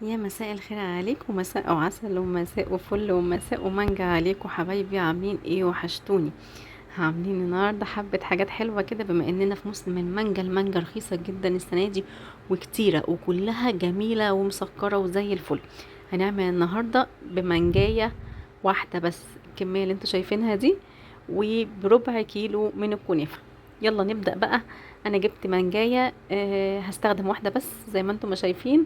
يا مساء الخير عليكم، مساء وعسل ومساء وفل ومساء ومانجا عليكم حبايبي، عاملين ايه؟ وحشتوني. عاملين النهارده حبة حاجات حلوة كده، بما اننا في موسم المانجا. المانجا رخيصة جدا السنة دي وكتيرة وكلها جميلة ومسكرة وزي الفل. هنعمل النهارده بمانجاية واحدة بس، الكمية اللي انتوا شايفينها دي، وبربع كيلو من الكنافة. يلا نبدأ بقى. انا جبت مانجاية، هستخدم واحدة بس زي ما انتم ما شايفين.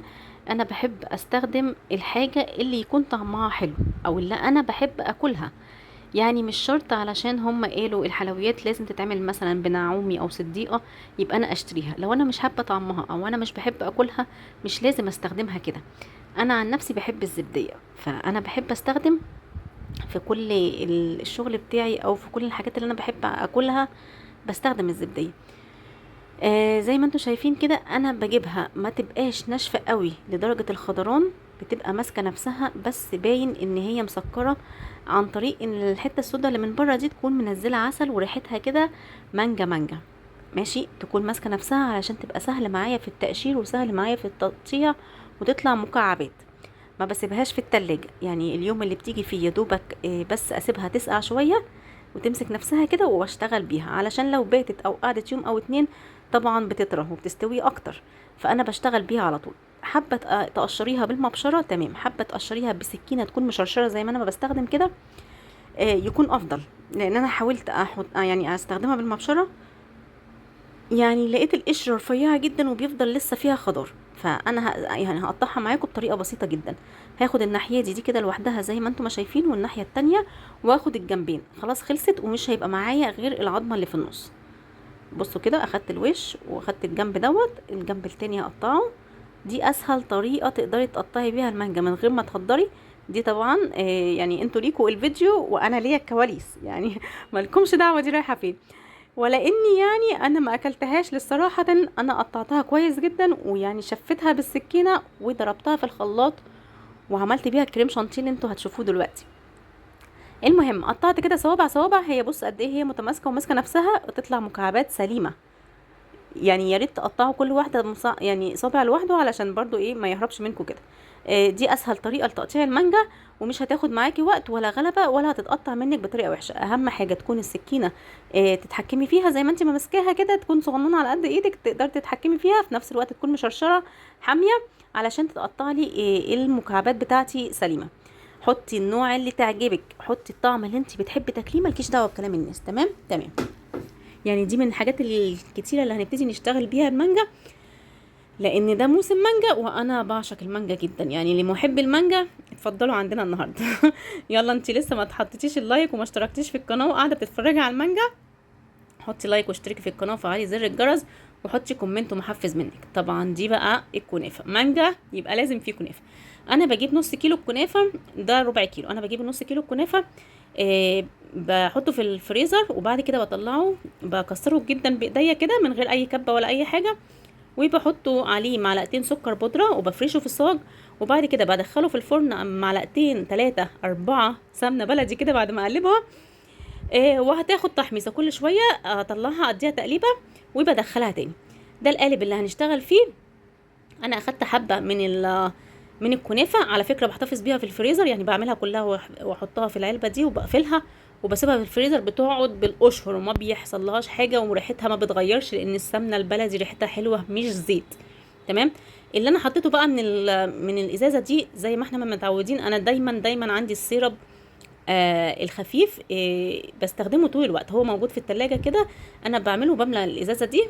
انا بحب استخدم الحاجة اللي يكون طعمها حلو او اللي انا بحب اكلها. يعني مش شرط علشان هم قالوا الحلويات لازم تتعمل مثلا بنعومي او صديقة يبقى انا اشتريها. لو انا مش حابة طعمها او انا مش بحب اكلها مش لازم استخدمها كده. انا عن نفسي بحب الزبدية، فانا بحب استخدم في كل الشغل بتاعي او في كل الحاجات اللي انا بحب اكلها بستخدم الزبدية. زي ما انتم شايفين كده، انا بجيبها ما تبقاش ناشفة قوي لدرجة الخضران، بتبقى ماسكة نفسها بس باين ان هي مسكرة، عن طريق ان الحتة السوداء اللي من بره دي تكون منزلة عسل وريحتها كده مانجا مانجا. ماشي، تكون ماسكة نفسها علشان تبقى سهل معايا في التقشير وسهل معايا في التقطيع وتطلع مكعبات. ما بسيبهاش في التلاجة، يعني اليوم اللي بتيجي فيه يا دوبك بس اسيبها تسقع شوية وتمسك نفسها كده واشتغل بيها، علشان لو باتت او قعدت يوم او اتنين طبعا بتطرى وبتستوي اكتر. فانا بشتغل بيها على طول. حابه تقشريها بالمبشره تمام، حابه تقشريها بسكينه تكون مشرشره زي ما انا ما بستخدم كده يكون افضل. لان انا حاولت احط يعني استخدمها بالمبشره، يعني لقيت القشرة رفيعة جدا وبيفضل لسه فيها خضار. فانا يعني هقطعها معاكم بطريقة بسيطة جدا. هاخد الناحية دي كده لوحدها زي ما انتم ما شايفين، والناحية التانية، واخد الجنبين. خلاص خلصت ومش هيبقى معايا غير العظمة اللي في النص. بصوا كده، اخدت الوش واخدت الجنب دوت، الجنب التاني هقطعه. دي اسهل طريقة تقدري تقطعي بيها المانجا من غير ما تهدري. دي طبعا يعني انتوا ليكوا الفيديو وانا ليا الكواليس يعني مالكمش دعوة دي رايحة فين. ولا اني يعني انا ما اكلتهاش للصراحة، انا قطعتها كويس جدا ويعني شفتها بالسكينة وضربتها في الخلاط وعملت بيها كريم شانتيه اللي انتوا هتشوفوه دلوقتي. المهم قطعت كده صوابع صوابع، هي بص قد ايه هي متماسكة وماسكة نفسها، تطلع مكعبات سليمة. يعني يا ريت تقطعوا كل واحدة يعني صابع لوحده علشان برضو ايه ما يهربش منكم كده. دي اسهل طريقة لتقطيع المانجا، ومش هتاخد معاكي وقت ولا غلبة ولا هتتقطع منك بطريقة وحشة. اهم حاجة تكون السكينة تتحكمي فيها زي ما انت ما ماسكاها كده، تكون صغنونة على قد ايدك تقدر تتحكمي فيها، في نفس الوقت تكون مشرشرة حامية علشان تتقطع لي المكعبات بتاعتي سليمة. حطي النوع اللي تعجبك، حطي الطعم اللي انت بتحبي تاكليه، مالكيش دعوة بكلام الناس. تمام تمام. يعني دي من الحاجات الكتيرة اللي هنبتدي نشتغل بيها المانجا، لان ده موسم مانجا وانا بعشق المانجا جدا. يعني لمحب المانجا اتفضلوا عندنا النهارده يلا، انت لسه ما تحطيتيش اللايك وما اشتركتيش في القناه وقاعده بتتفرجي على المانجا، حطي لايك واشتركي في القناه وفعلي زر الجرس وحطي كومنت ومحفز منك. طبعا دي بقى الكنافه مانجا يبقى لازم فيه كنافه. انا بجيب نص كيلو الكنافه، ده ربع كيلو، انا بجيب نص كيلو الكنافه. بحطه في الفريزر وبعد كده بطلعه بكسره جدا بايديا كده من غير اي كبه ولا اي حاجه، وبحطه عليه معلقتين سكر بودرة وبفرشه في الصاج، وبعد كده بدخله في الفرن معلقتين 3 4 سمنة بلدي كده بعد ما اقلبها. وهتاخد تحميصة كل شوية، اطلعها اديها تقليبة وبدخلها تاني. ده القالب اللي هنشتغل فيه. انا اخدت حبة من الكنافة على فكرة، بحتفظ بيها في الفريزر، يعني بعملها كلها واحطها في العلبة دي وبقفلها وبسيبها في الفريزر بتقعد بالاشهر وما بيحصلهاش حاجة وريحتها ما بتغيرش، لان السمنة البلدي ريحتها حلوة مش زيت. تمام. اللي انا حطيته بقى من الازازة دي زي ما احنا ما متعودين، انا دايما عندي السيرب الخفيف، بستخدمه طول الوقت، هو موجود في التلاجة كده. انا بعمله بملى الازازة دي،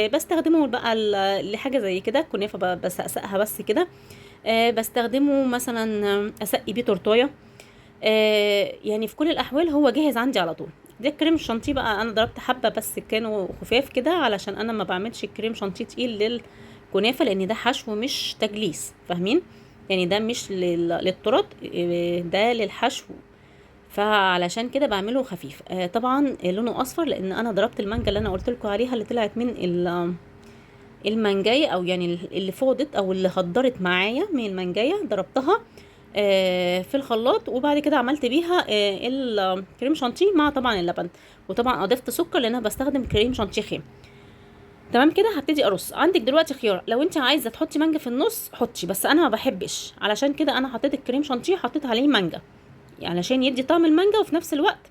بستخدمه بقى لحاجة زي كده كنافة بسقسقها بس كده. بستخدمه مثلا اسقي بيه تورتايه. يعني في كل الاحوال هو جاهز عندي على طول. ده الكريم الشانتيه بقى، انا ضربت حبه بس كانوا خفاف كده علشان انا ما بعملش الكريم شانتيه تقيل للكنافه، لان ده حشو مش تجليس، فاهمين؟ يعني ده مش للطرط، ده للحشو. فعلشان كده بعمله خفيف. طبعا لونه اصفر لان انا ضربت المانجا اللي انا قلت لكم عليها اللي طلعت من المانجايه، او يعني اللي فاضت او اللي هدرت معايا من المانجايه، ضربتها في الخلاط وبعد كده عملت بيها الكريم شانتيه مع طبعا اللبن. وطبعا اضفت سكر لان انا بستخدم كريم شانتيه خام. تمام كده. هبتدي ارص. عندك دلوقتي خيار، لو انت عايزه تحطي مانجا في النص حطي، بس انا ما بحبش، علشان كده انا حطيت الكريم شانتيه حطيت عليه مانجا، يعني علشان يدي طعم المانجا وفي نفس الوقت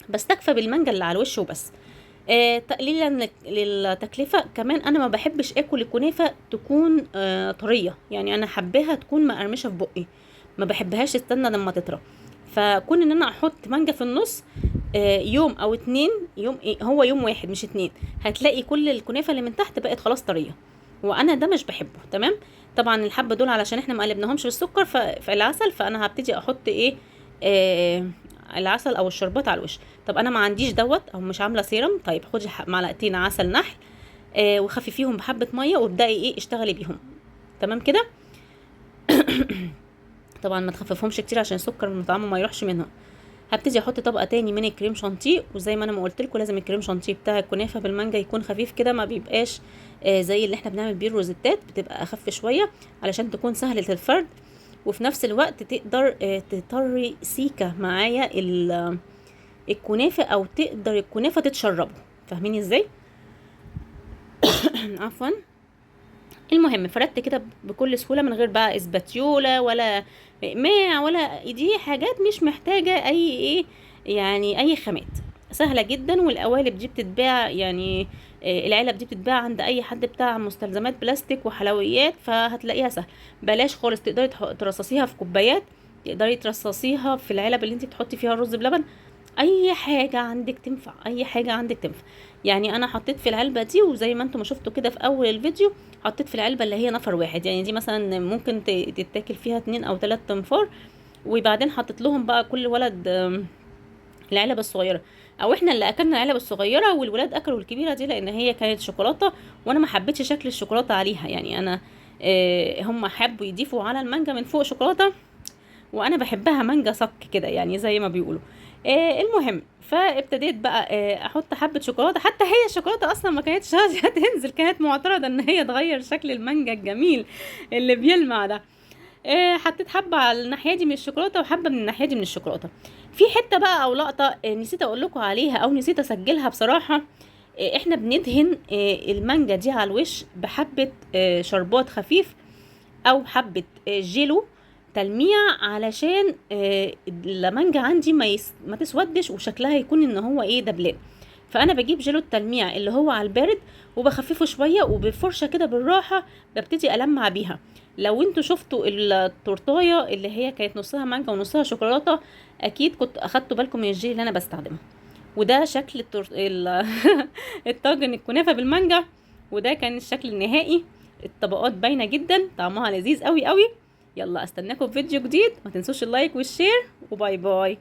بستكفى بالمانجا اللي على الوش وبس. تقليلا للتكلفه كمان، انا ما بحبش اكل الكنافه تكون طريه، يعني انا حباها تكون مقرمشه في بقي، ما بحبهاش استنى لما تطرى. فكون ان انا احط مانجا في النص يوم او اتنين، يوم ايه، هو يوم واحد مش اتنين، هتلاقي كل الكنافه اللي من تحت بقت خلاص طريه، وانا ده مش بحبه. تمام. طبعا الحبه دول علشان احنا ما قلبناهمش بالسكر في العسل، فانا هبتدي احط ايه، آه العسل او الشربات على الوش. طب انا ما عنديش دوت او مش عامله سيرم، طيب خدي معلقتين عسل نحل وخففيهم بحبه ميه وابداي ايه اشتغلي بيهم. تمام كده. طبعا ما تخففهمش كتير عشان السكر طعمه ما يروحش منهم. هبتدي احط طبقه تاني من الكريم شانتيه، وزي ما انا ما قلت لكم لازم الكريم شانتيه بتاع الكنافه بالمانجا يكون خفيف كده، ما بيبقاش زي اللي احنا بنعمل بيه الروزيتات، بتبقى اخف شويه علشان تكون سهله الفرد، وفي نفس الوقت تقدر تطري سيكه معايا الكنافه، او تقدر الكنافه تتشربه. فاهميني ازاي؟ عفوا. المهم فردت كده بكل سهوله من غير بقى اسباتيولا ولا اقماع ولا دي حاجات مش محتاجه اي ايه، يعني اي خامات، سهله جدا. والقوالب دي بتتباع يعني العلب دي بتتباع عند اي حد بتاع مستلزمات بلاستيك وحلويات، فهتلاقيها سهل. بلاش خالص تقدري ترصصيها في كوبايات، تقدري ترصصيها في العلب اللي انت بتحطي فيها الرز بلبن، اي حاجه عندك تنفع، اي حاجه عندك تنفع. يعني انا حطيت في العلبه دي، وزي ما انتم ما شفتوا كده في اول الفيديو حطيت في العلبه اللي هي نفر واحد، يعني دي مثلا ممكن تتاكل فيها 2 او 3 تنفار. وبعدين حطيت لهم بقى كل ولد العلبه الصغيره، او احنا اللي اكلنا العلبه الصغيره والولاد اكلوا الكبيره دي، لان هي كانت شوكولاته وانا ما حبيتش شكل الشوكولاته عليها، يعني انا هم حبوا يضيفوا على المانجا من فوق شوكولاته، وانا بحبها مانجا صك كده يعني زي ما بيقولوا. المهم فابتديت بقى احط حبه شوكولاته، حتى هي الشوكولاته اصلا ما كانتش راضيه تنزل، كانت معترضه ان هي تغير شكل المانجا الجميل اللي بيلمع ده. حطيت حبه على الناحيه دي من الشوكولاته وحبه من الناحيه دي من الشوكولاته. في حته بقى او لقطه نسيت اقول لكم عليها او نسيت اسجلها بصراحه. احنا بندهن المانجا دي على الوش بحبه شربات خفيف او حبه جيلو تلميع، علشان المانجا عندي ما تسودش وشكلها يكون ان هو ايه دبلان. فانا بجيب جيلو التلميع اللي هو على البارد وبخففه شويه، وبفرشه كده بالراحه ببتدي المع بيها. لو انتوا شفتوا التورتايه اللي هي كانت نصها مانجا ونصها شوكولاته، اكيد كنت اخدتوا بالكم من الجيل اللي انا بستخدمه. وده شكل الطاجن الكنافه بالمانجا، وده كان الشكل النهائي. الطبقات باينه جدا، طعمها لذيذ قوي قوي. يلا استناكم في فيديو جديد، ما تنسوش اللايك والشير، وباي باي.